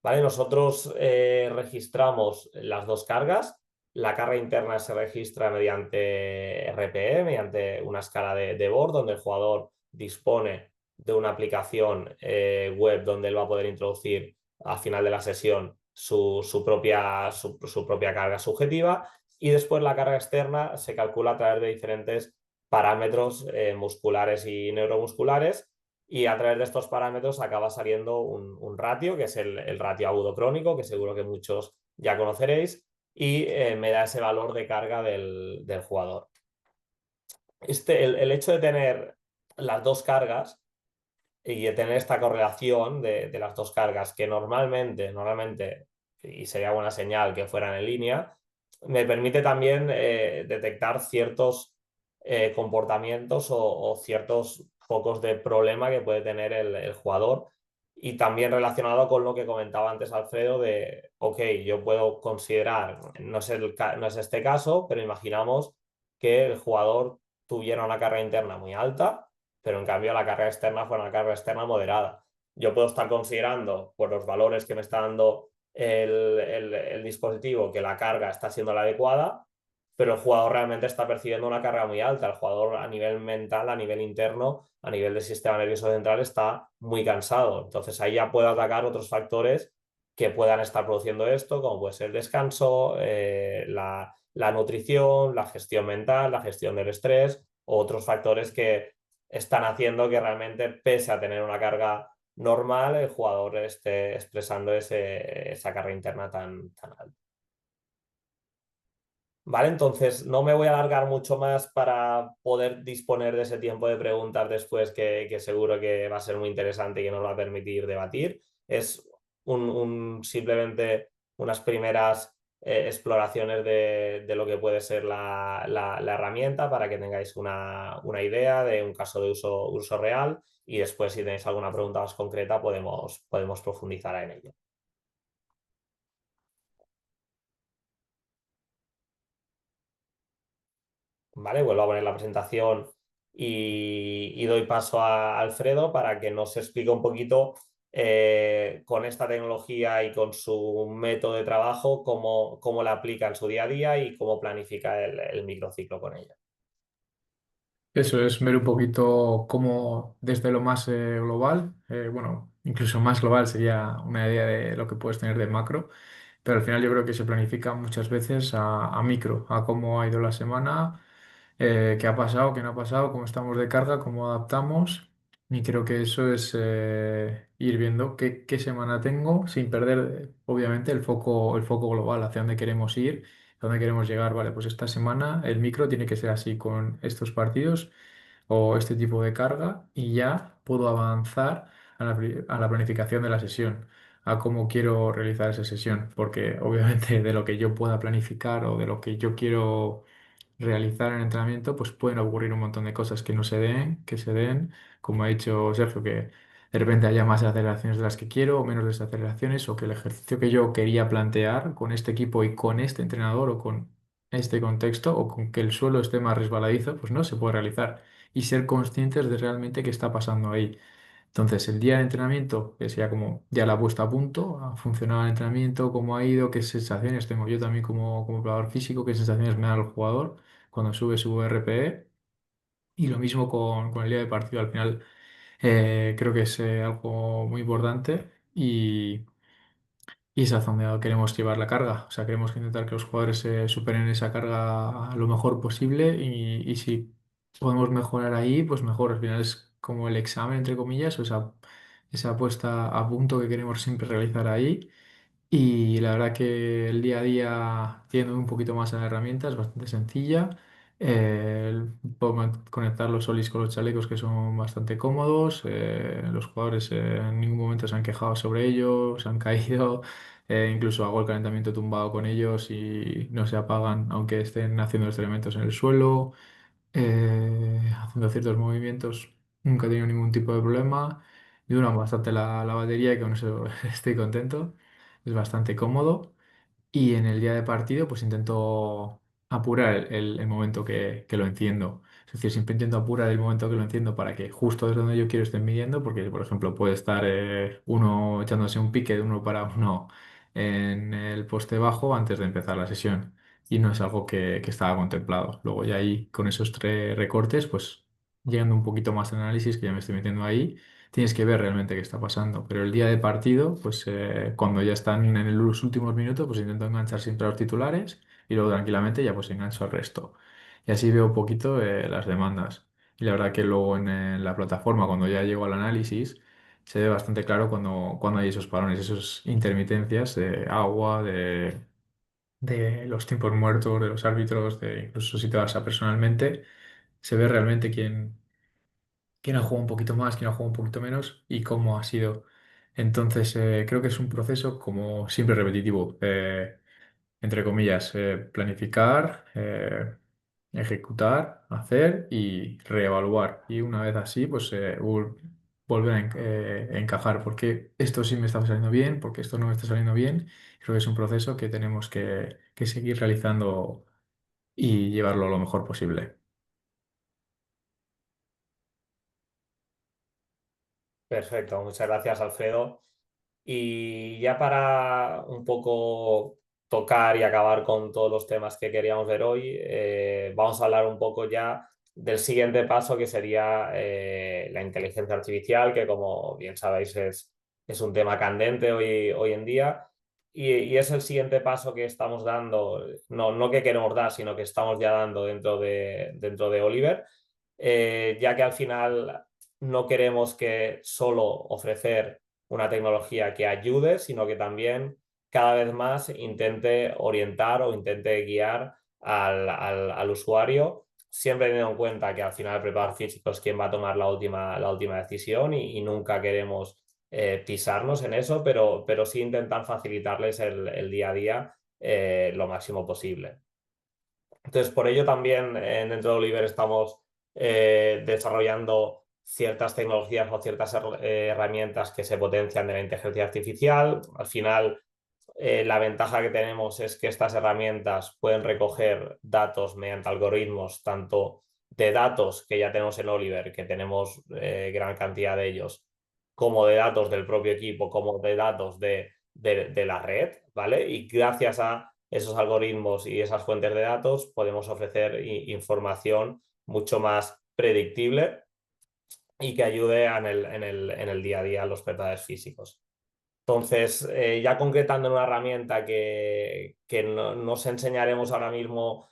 ¿Vale? Nosotros registramos las dos cargas. La carga interna se registra mediante RPE, mediante una escala de Bohr, donde el jugador dispone de una aplicación web donde él va a poder introducir al final de la sesión su propia carga subjetiva. Y después la carga externa se calcula a través de diferentes parámetros musculares y neuromusculares, y a través de estos parámetros acaba saliendo un ratio, que es el ratio agudo crónico, que seguro que muchos ya conoceréis, y me da ese valor de carga del jugador. El hecho de tener las dos cargas y de tener esta correlación de las dos cargas, que normalmente, y sería buena señal que fueran en línea, me permite también detectar ciertos comportamientos o ciertos focos de problema que puede tener el jugador, y también relacionado con lo que comentaba antes Alfredo de, ok, yo puedo considerar, no es este caso, pero imaginamos que el jugador tuviera una carga interna muy alta, pero en cambio la carga externa fuera una carga externa moderada. Yo puedo estar considerando, por los valores que me está dando el dispositivo, que la carga está siendo la adecuada, pero el jugador realmente está percibiendo una carga muy alta. El jugador a nivel mental, a nivel interno, a nivel del sistema nervioso central está muy cansado. Entonces ahí ya puedo atacar otros factores que puedan estar produciendo esto, como puede ser el descanso, la nutrición, la gestión mental, la gestión del estrés, o otros factores que están haciendo que realmente, pese a tener una carga normal, el jugador esté expresando esa carga interna tan alta. Vale, entonces no me voy a alargar mucho más para poder disponer de ese tiempo de preguntas después, que seguro que va a ser muy interesante y que nos va a permitir debatir. Es simplemente unas primeras exploraciones de lo que puede ser la herramienta, para que tengáis una idea de un caso de uso real, y después, si tenéis alguna pregunta más concreta, podemos profundizar en ello. ¿Vale? Vuelvo a poner la presentación y doy paso a Alfredo para que nos explique un poquito, con esta tecnología y con su método de trabajo, cómo la aplica en su día a día y cómo planifica el microciclo con ella. Eso es ver un poquito cómo desde lo más global, bueno, incluso más global sería una idea de lo que puedes tener de macro, pero al final yo creo que se planifica muchas veces a micro, a cómo ha ido la semana, qué ha pasado, qué no ha pasado, cómo estamos de carga, cómo adaptamos. Y creo que eso es ir viendo qué semana tengo sin perder, obviamente, el foco global, hacia dónde queremos ir, a dónde queremos llegar. Vale, pues esta semana el micro tiene que ser así con estos partidos o este tipo de carga, y ya puedo avanzar a la planificación de la sesión, a cómo quiero realizar esa sesión, porque obviamente de lo que yo pueda planificar o de lo que yo quiero realizar en el entrenamiento, pues pueden ocurrir un montón de cosas que no se den, que se den, como ha dicho Sergio, que de repente haya más aceleraciones de las que quiero o menos desaceleraciones, o que el ejercicio que yo quería plantear con este equipo y con este entrenador o con este contexto, o con que el suelo esté más resbaladizo, pues no se puede realizar, y ser conscientes de realmente qué está pasando ahí. Entonces, el día de entrenamiento, que sería como ya la puesta a punto, ha funcionado el entrenamiento, cómo ha ido, qué sensaciones tengo yo también como preparador físico, qué sensaciones me da el jugador cuando sube su RPE. Y lo mismo con el día de partido. Al final, creo que es algo muy importante, y es hacia donde queremos llevar la carga. O sea, queremos intentar que los jugadores superen esa carga lo mejor posible, y si podemos mejorar ahí, pues mejor. Al final es como el examen, entre comillas, o esa puesta a punto que queremos siempre realizar ahí. Y la verdad que el día a día, tiene un poquito más a herramientas, bastante sencilla. Puedo conectar los solis con los chalecos, que son bastante cómodos. Los jugadores en ningún momento se han quejado sobre ello, se han caído. Incluso hago el calentamiento tumbado con ellos y no se apagan, aunque estén haciendo los elementos en el suelo, haciendo ciertos movimientos. Nunca he tenido ningún tipo de problema. Duran bastante la batería, y con eso estoy contento. Es bastante cómodo. Y en el día de partido, pues intento apurar el momento que lo enciendo. Es decir, siempre intento apurar el momento que lo enciendo, para que justo desde donde yo quiero estén midiendo, porque, por ejemplo, puede estar uno echándose un pique de uno para uno en el poste bajo antes de empezar la sesión. Y no es algo que estaba contemplado. Luego ya ahí, con esos tres recortes, pues llegando un poquito más al análisis, que ya me estoy metiendo ahí, tienes que ver realmente qué está pasando. Pero el día de partido, pues cuando ya están en los últimos minutos, pues intento enganchar siempre a los titulares, y luego tranquilamente ya pues engancho al resto. Y así veo un poquito las demandas. Y la verdad que luego en la plataforma, cuando ya llego al análisis, se ve bastante claro cuando hay esos parones, esas intermitencias de agua, de los tiempos muertos, de los árbitros, de incluso si te vas a personalmente, se ve realmente quién ha jugado un poquito más, quién ha jugado un poquito menos, y cómo ha sido. Entonces, creo que es un proceso como siempre repetitivo, entre comillas, planificar, ejecutar, hacer y reevaluar. Y una vez así, pues volver a encajar, porque esto sí me está saliendo bien, porque esto no me está saliendo bien. Creo que es un proceso que tenemos que seguir realizando y llevarlo lo mejor posible. Perfecto, muchas gracias, Alfredo. Y ya para un poco tocar y acabar con todos los temas que queríamos ver hoy, vamos a hablar un poco ya del siguiente paso, que sería la inteligencia artificial, que, como bien sabéis, es es un tema candente hoy en día y es el siguiente paso que estamos dando, no que queremos dar, sino que estamos ya dando dentro de Oliver, ya que al final no queremos que solo ofrecer una tecnología que ayude, sino que también cada vez más intente orientar o intente guiar al usuario, siempre teniendo en cuenta que al final el preparador físico es quien va a tomar la última decisión y nunca queremos pisarnos en eso, pero sí intentar facilitarles el día a día lo máximo posible. Entonces, por ello también dentro de Oliver estamos desarrollando ciertas tecnologías o ciertas herramientas que se potencian de la inteligencia artificial. Al final, la ventaja que tenemos es que estas herramientas pueden recoger datos mediante algoritmos, tanto de datos que ya tenemos en Oliver, que tenemos gran cantidad de ellos, como de datos del propio equipo, como de datos de la red, ¿vale? Y gracias a esos algoritmos y esas fuentes de datos podemos ofrecer información mucho más predictible y que ayude en el día a día a los preparadores físicos. Entonces, ya concretando en una herramienta que nos enseñaremos ahora mismo,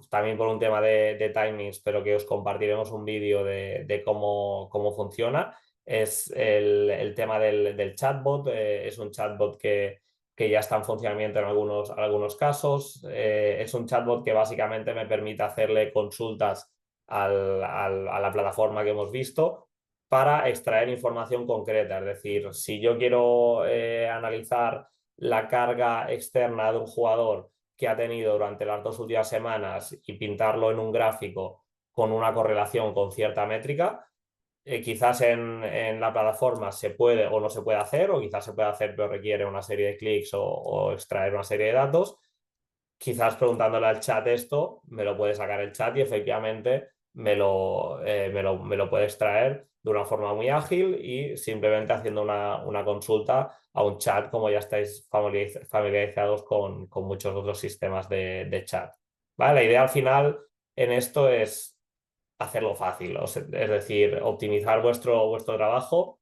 también por un tema de timings, pero que os compartiremos un vídeo de cómo funciona, es el tema del chatbot. Es un chatbot que ya está en funcionamiento en algunos casos. Es un chatbot que básicamente me permite hacerle consultas a la plataforma que hemos visto para extraer información concreta. Es decir, si yo quiero analizar la carga externa de un jugador que ha tenido durante las 2 últimas semanas y pintarlo en un gráfico con una correlación con cierta métrica, quizás en la plataforma se puede o no se puede hacer, o quizás se puede hacer pero requiere una serie de clics o extraer una serie de datos. Quizás preguntándole al chat esto, me lo puede sacar el chat y efectivamente me lo puede extraer de una forma muy ágil y simplemente haciendo una consulta a un chat como ya estáis familiarizados con muchos otros sistemas de chat. ¿Vale? La idea al final en esto es hacerlo fácil, es decir, optimizar vuestro trabajo.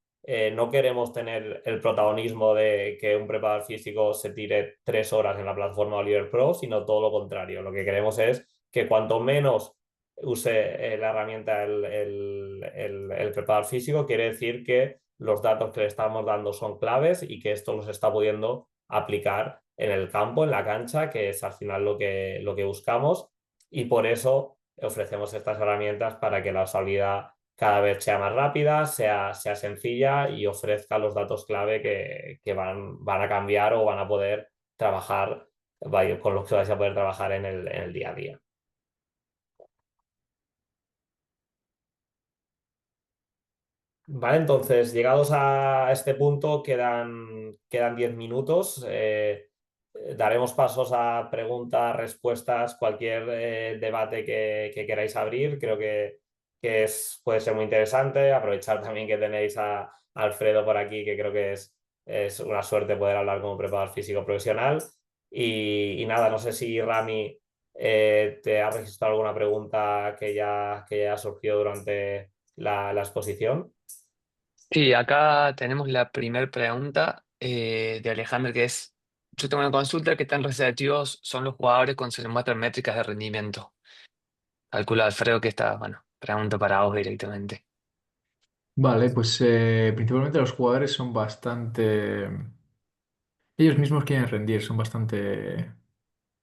No queremos tener el protagonismo de que un preparador físico se tire 3 horas en la plataforma Oliver Pro, sino todo lo contrario. Lo que queremos es que cuanto menos use la herramienta el preparador físico, quiere decir que los datos que le estamos dando son claves y que esto los está pudiendo aplicar en el campo, en la cancha, que es al final lo que buscamos. Y por eso ofrecemos estas herramientas para que la usabilidad cada vez sea más rápida, sea sencilla y ofrezca los datos clave que van a cambiar o van a poder trabajar, con los que vais a poder trabajar en el día a día. Vale, entonces, llegados a este punto, quedan 10 minutos. Daremos pasos a preguntas, respuestas, cualquier debate que queráis abrir. Creo que puede ser muy interesante. Aprovechar también que tenéis a Alfredo por aquí, que creo que es una suerte poder hablar como preparador físico profesional. Y nada, no sé si Rami te ha registrado alguna pregunta que ya ha surgido durante la exposición. Sí, acá tenemos la primera pregunta de Alejandro, que es, yo tengo una consulta, ¿qué tan receptivos son los jugadores cuando se les muestran métricas de rendimiento? Calculo, Alfredo, que está, bueno, pregunta para vos directamente. Vale, pues principalmente los jugadores son bastante... Ellos mismos quieren rendir, son bastante...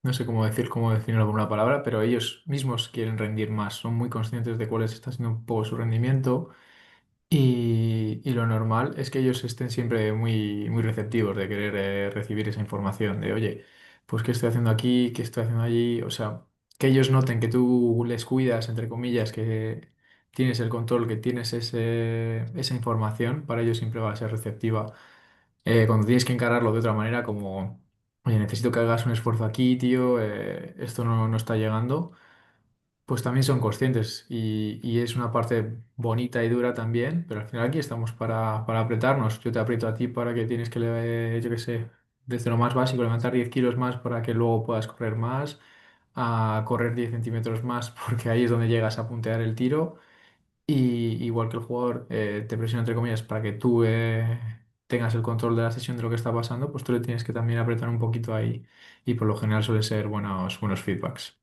No sé cómo definirlo con una palabra, pero ellos mismos quieren rendir más, son muy conscientes de cuál está siendo un poco su rendimiento. Y lo normal es que ellos estén siempre muy receptivos de querer recibir esa información de, oye, pues qué estoy haciendo aquí, qué estoy haciendo allí. O sea, que ellos noten que tú les cuidas, entre comillas, que tienes el control, que tienes esa información, para ellos siempre va a ser receptiva. Cuando tienes que encararlo de otra manera, como, oye, necesito que hagas un esfuerzo aquí, tío, esto no está llegando, pues también son conscientes y es una parte bonita y dura también, pero al final aquí estamos para apretarnos. Yo te aprieto a ti para que tienes que, yo qué sé, desde lo más básico, levantar 10 kilos más para que luego puedas correr más, a correr 10 centímetros más, porque ahí es donde llegas a puntear el tiro. Y igual que el jugador te presiona entre comillas para que tú tengas el control de la sesión de lo que está pasando, pues tú le tienes que también apretar un poquito ahí y por lo general suele ser buenos feedbacks.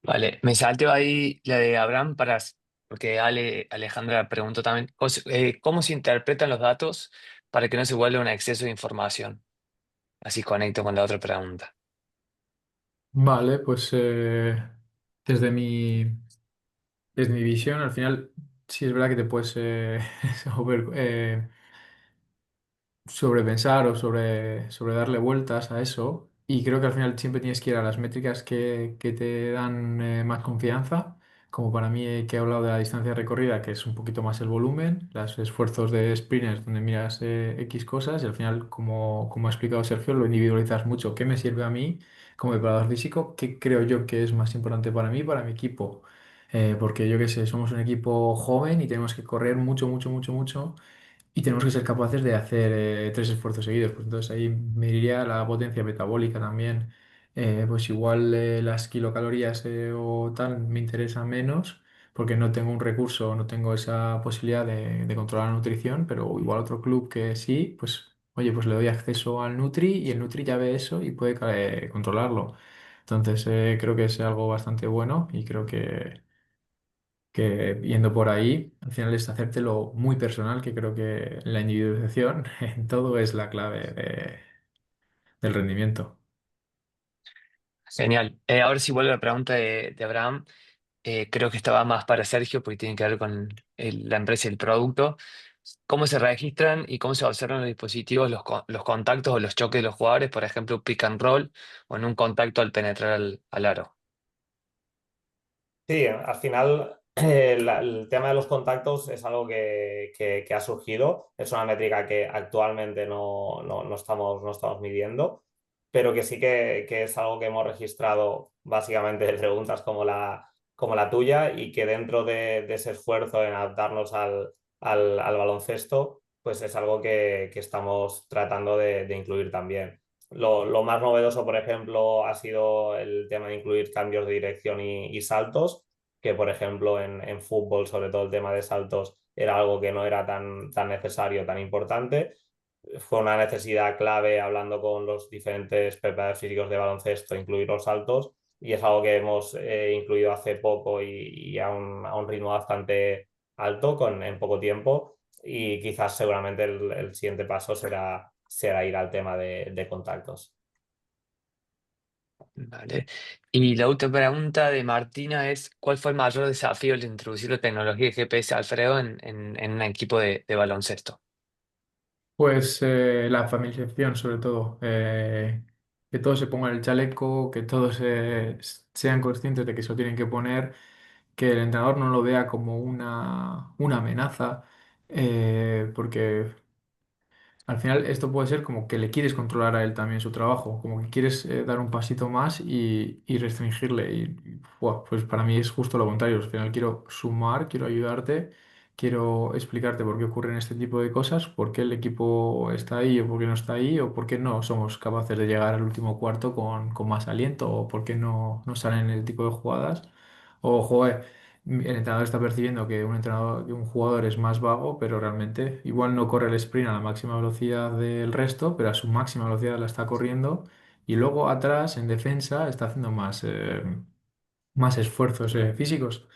Vale, me salteo ahí la de Abraham porque Alejandra preguntó también, ¿cómo se interpretan los datos para que no se vuelva un exceso de información? Así conecto con la otra pregunta. Vale, pues desde mi, desde mi visión, al final sí es verdad que te puedes sobrepensar o sobre darle vueltas a eso. Y creo que al final siempre tienes que ir a las métricas que te dan más confianza. Como para mí, que he hablado de la distancia recorrida, que es un poquito más el volumen, los esfuerzos de sprinters, donde miras X cosas, y al final, como ha explicado Sergio, lo individualizas mucho. ¿Qué me sirve a mí como preparador físico? ¿Qué creo yo que es más importante para mí, para mi equipo? Porque yo qué sé, somos un equipo joven y tenemos que correr mucho, mucho, mucho, mucho. Y tenemos que ser capaces de hacer tres esfuerzos seguidos. Pues entonces ahí me iría la potencia metabólica también. Pues igual las kilocalorías o tal me interesan menos porque no tengo un recurso, no tengo esa posibilidad de controlar la nutrición, pero igual otro club que sí, pues oye, pues le doy acceso al Nutri y el Nutri ya ve eso y puede controlarlo. Entonces creo que es algo bastante bueno y creo que yendo por ahí, al final es hacértelo muy personal, que creo que la individualización en todo es la clave del rendimiento. Genial. Ahora sí vuelvo a la pregunta de Abraham. Creo que estaba más para Sergio porque tiene que ver con la empresa y el producto. ¿Cómo se registran y cómo se observan los dispositivos, los contactos o los choques de los jugadores, por ejemplo, pick and roll o en un contacto al penetrar al aro? Sí, al final el tema de los contactos es algo que ha surgido. Es una métrica que actualmente no estamos midiendo, pero que sí que es algo que hemos registrado básicamente de preguntas como la tuya y que dentro de ese esfuerzo en adaptarnos al baloncesto, pues es algo que estamos tratando de incluir también. Lo más novedoso, por ejemplo, ha sido el tema de incluir cambios de dirección y saltos, que por ejemplo en fútbol, sobre todo el tema de saltos, era algo que no era tan necesario, tan importante. Fue una necesidad clave hablando con los diferentes preparadores físicos de baloncesto, incluir los saltos, y es algo que hemos incluido hace poco y a un ritmo bastante alto en poco tiempo. Y quizás seguramente el siguiente paso será ir al tema de contactos. Vale. Y la última pregunta de Martina es, ¿cuál fue el mayor desafío de introducir la tecnología de GPS, Alfredo, en un equipo de baloncesto? Pues la familiarización, sobre todo, que todos se pongan el chaleco, que todos sean conscientes de que se lo tienen que poner, que el entrenador no lo vea como una amenaza, porque al final esto puede ser como que le quieres controlar a él también su trabajo, como que quieres dar un pasito más y restringirle. Buah, pues para mí es justo lo contrario. Al final quiero sumar, quiero ayudarte, quiero explicarte por qué ocurren este tipo de cosas, por qué el equipo está ahí o por qué no está ahí, o por qué no somos capaces de llegar al último cuarto con más aliento, o por qué no salen el tipo de jugadas. O, joder, el entrenador está percibiendo que que un jugador es más vago, pero realmente igual no corre el sprint a la máxima velocidad del resto, pero a su máxima velocidad la está corriendo. Y luego atrás, en defensa, está haciendo más esfuerzos físicos.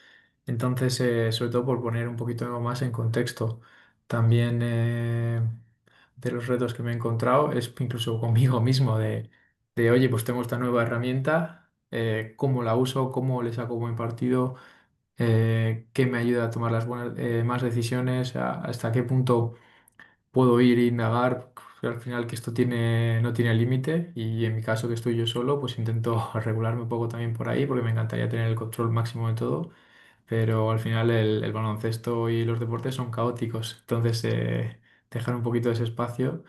Entonces, sobre todo por poner un poquito más en contexto. También de los retos que me he encontrado es incluso conmigo mismo oye, pues tengo esta nueva herramienta, ¿cómo la uso? ¿Cómo le saco buen partido? ¿Qué me ayuda a tomar las más decisiones? ¿Hasta qué punto puedo ir e indagar? Al final que esto no tiene límite y en mi caso que estoy yo solo, pues intento regularme un poco también por ahí porque me encantaría tener el control máximo de todo, pero al final el baloncesto y los deportes son caóticos, entonces dejar un poquito de ese espacio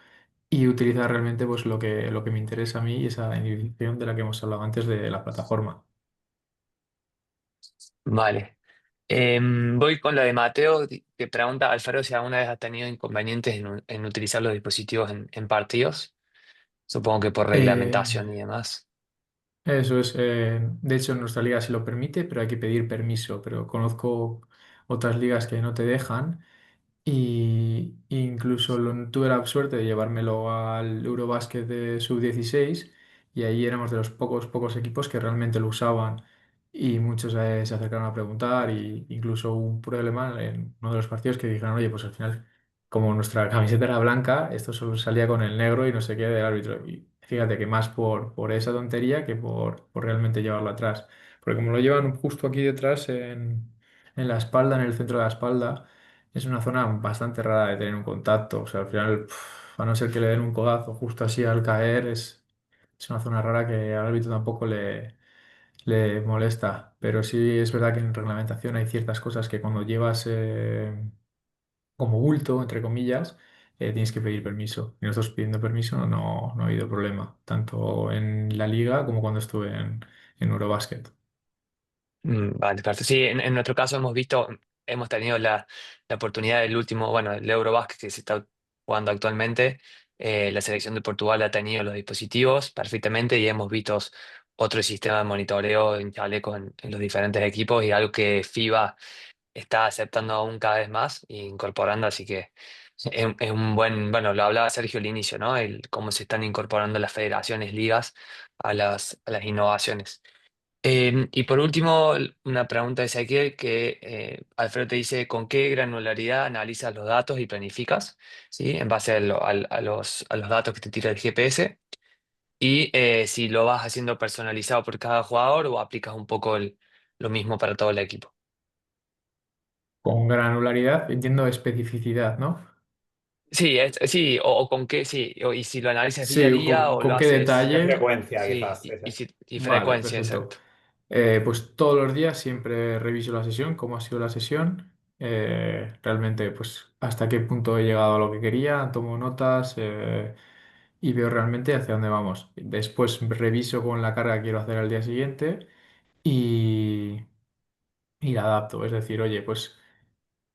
y utilizar realmente pues lo que me interesa a mí y esa individuación de la que hemos hablado antes de la plataforma. Vale. Voy con la de Mateo, que pregunta, Alfredo, si alguna vez has tenido inconvenientes en utilizar los dispositivos en partidos. Supongo que por Eh, reglamentación y demás. Eso es, de hecho, nuestra liga se lo permite, pero hay que pedir permiso. Pero conozco otras ligas que no te dejan. y incluso tuve la suerte de llevármelo al Eurobasket de sub-16 y ahí éramos de los pocos equipos que realmente lo usaban y muchos se acercaron a preguntar y incluso hubo un problema en uno de los partidos que dijeron, oye, pues al final, como nuestra camiseta era blanca, esto solo salía con el negro y no sé qué del árbitro. Y fíjate que más por esa tontería que por realmente llevarlo atrás. Porque como lo llevan justo aquí detrás en la espalda, en el centro de la espalda, es una zona bastante rara de tener un contacto. O sea, al final, a no ser que le den un codazo justo así al caer, es una zona rara que al árbitro tampoco le molesta. Pero sí es verdad que en reglamentación hay ciertas cosas que cuando llevas como bulto, entre comillas, tienes que pedir permiso. Y nosotros pidiendo permiso no ha habido problema, tanto en la liga como cuando estuve en Eurobasket. Vale, perfecto. Sí, en nuestro caso hemos tenido la oportunidad del último, bueno, el Eurobasket que se está jugando actualmente. La selección de Portugal ha tenido los dispositivos perfectamente y hemos visto otro sistema de monitoreo en chalecos en los diferentes equipos y algo que FIBA está aceptando aún cada vez más e incorporando, así que es un buen, bueno, lo hablaba Sergio al inicio, ¿no? Cómo se están incorporando las federaciones, ligas a las innovaciones. Y por último, una pregunta de Ezequiel que Alfredo te dice, ¿con qué granularidad analizas los datos y planificas? ¿Sí? En base a los datos que te tira el GPS. Y si lo vas haciendo personalizado por cada jugador o aplicas un poco lo mismo para todo el equipo. Con granularidad, entiendo especificidad, ¿no? Sí, sí, o con qué, sí, y si lo analizas día a Sí, día o lo con qué haces, De detalle. frecuencia, sí, quizás. y Vale, frecuencia, perfecto. exacto. Pues todos los días siempre reviso la sesión, cómo ha sido la sesión, realmente pues hasta qué punto he llegado a lo que quería, tomo notas y veo realmente hacia dónde vamos. Después reviso con la carga que quiero hacer al día siguiente y, y la adapto. Es decir, oye, pues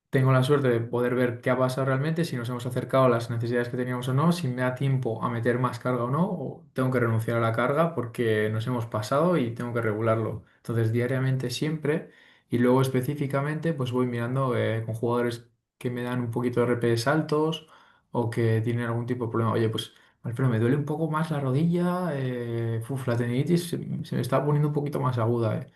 tengo la suerte de poder ver qué ha pasado realmente, si nos hemos acercado a las necesidades que teníamos o no, si me da tiempo a meter más carga o no, o tengo que renunciar a la carga porque nos hemos pasado y tengo que regularlo. Entonces, diariamente siempre y luego específicamente, pues voy mirando con jugadores que me dan un poquito de RPs altos o que tienen algún tipo de problema. Oye, pues Alfredo, me duele un poco más la rodilla, la tendinitis se me está poniendo un poquito más aguda.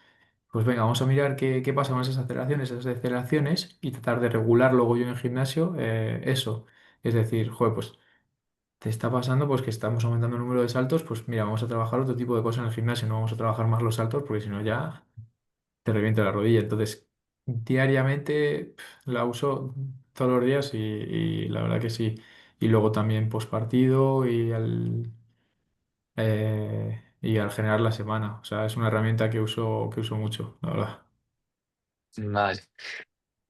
Pues venga, vamos a mirar qué pasa con esas aceleraciones y tratar de regular luego yo en el gimnasio eso. Es decir, joder, pues te está pasando pues que estamos aumentando el número de saltos, pues mira, vamos a trabajar otro tipo de cosas en el gimnasio, no vamos a trabajar más los saltos porque si no ya te revienta la rodilla. Entonces, diariamente la uso todos los días y la verdad que sí. Y luego también post partido y al generar la semana. O sea, es una herramienta que uso mucho, la verdad. Vale.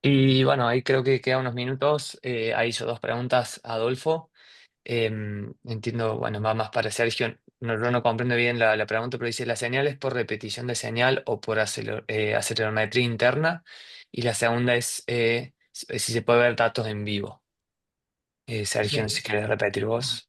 Y bueno, ahí creo que quedan unos minutos. Ahí hizo dos preguntas Adolfo. Entiendo, bueno, va más para Sergio. No, yo no comprendo bien la pregunta, pero dice, ¿la señal es por repetición de señal o por acelerometría interna? Y la segunda es si se puede ver datos en vivo. Sergio, no sé si quieres repetir vos.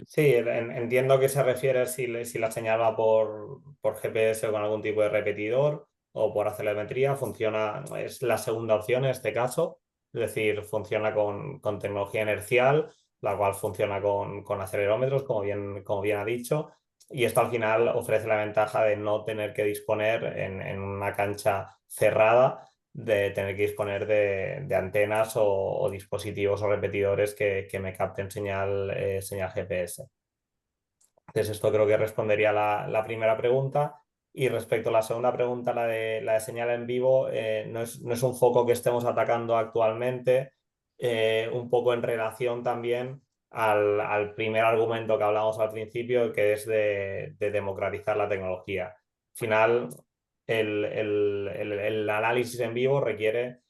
Sí, entiendo que se refiere si la señal va por GPS o con algún tipo de repetidor o por acelerometría. Funciona, es la segunda opción en este caso, es decir, funciona con tecnología inercial, la cual funciona con acelerómetros, como bien ha dicho, y esto al final ofrece la ventaja de no tener que disponer en una cancha cerrada de tener que disponer de antenas o dispositivos o repetidores que me capten señal GPS. Entonces, esto creo que respondería la primera pregunta. Y respecto a la segunda pregunta, la de señal en vivo, no es un foco que estemos atacando actualmente, un poco en relación también al primer argumento que hablamos al principio, que es de democratizar la tecnología. Al final, el análisis en vivo requiere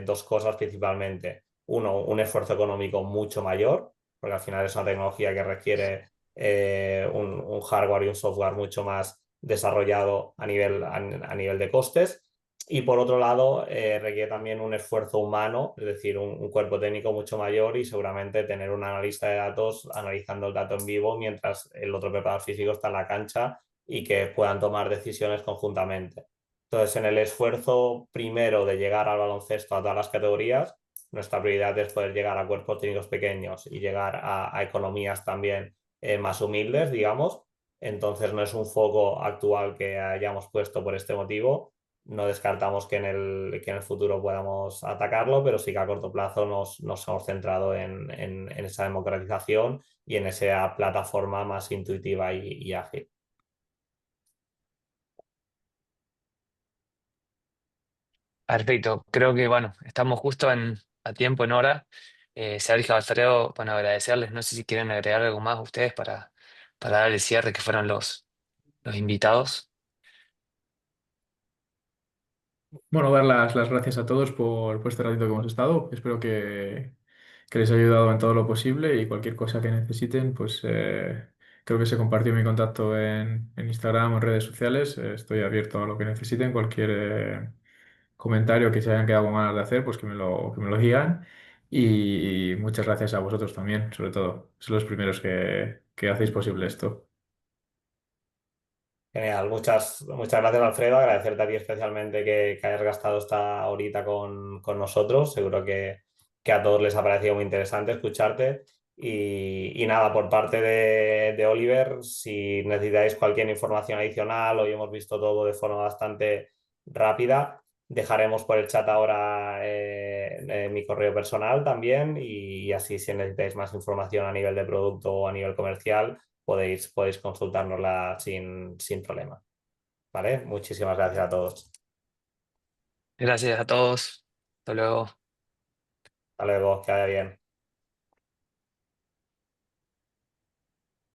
dos cosas principalmente. Uno, un esfuerzo económico mucho mayor, porque al final es una tecnología que requiere un hardware y un software mucho más desarrollado a nivel de costes. Y por otro lado, requiere también un esfuerzo humano, es decir, un cuerpo técnico mucho mayor y seguramente tener un analista de datos analizando el dato en vivo mientras el otro preparador físico está en la cancha y que puedan tomar decisiones conjuntamente. Entonces, en el esfuerzo primero de llegar al baloncesto a todas las categorías, nuestra prioridad es poder llegar a cuerpos técnicos pequeños y llegar a economías también más humildes, digamos. Entonces no es un foco actual que hayamos puesto por este motivo. No descartamos que que en el futuro podamos atacarlo, pero sí que a corto plazo nos hemos centrado en esa democratización y en esa plataforma más intuitiva y ágil. Perfecto, creo que bueno, estamos justo a tiempo, en hora. Sergio, Alfredo, bueno, agradecerles, no sé si quieren agregar algo más ustedes para dar el cierre, que fueron los invitados. Bueno, dar las gracias a todos por este ratito que hemos estado. Espero que les haya ayudado en todo lo posible y cualquier cosa que necesiten, pues creo que se compartió mi contacto en Instagram o en redes sociales. Estoy abierto a lo que necesiten, cualquier comentario que se hayan quedado con ganas de hacer, pues que me lo digan. Y muchas gracias a vosotros también, sobre todo. Son los primeros que hacéis posible esto. Genial, muchas gracias Alfredo, agradecerte a ti especialmente que hayas gastado esta horita con nosotros, seguro que a todos les ha parecido muy interesante escucharte y nada, por parte de Oliver, si necesitáis cualquier información adicional, hoy hemos visto todo de forma bastante rápida, dejaremos por el chat ahora mi correo personal también y así si necesitáis más información a nivel de producto o a nivel comercial podéis consultárnosla sin problema. ¿Vale? Muchísimas gracias a todos. Gracias a todos. Hasta luego. Hasta luego, que vaya bien.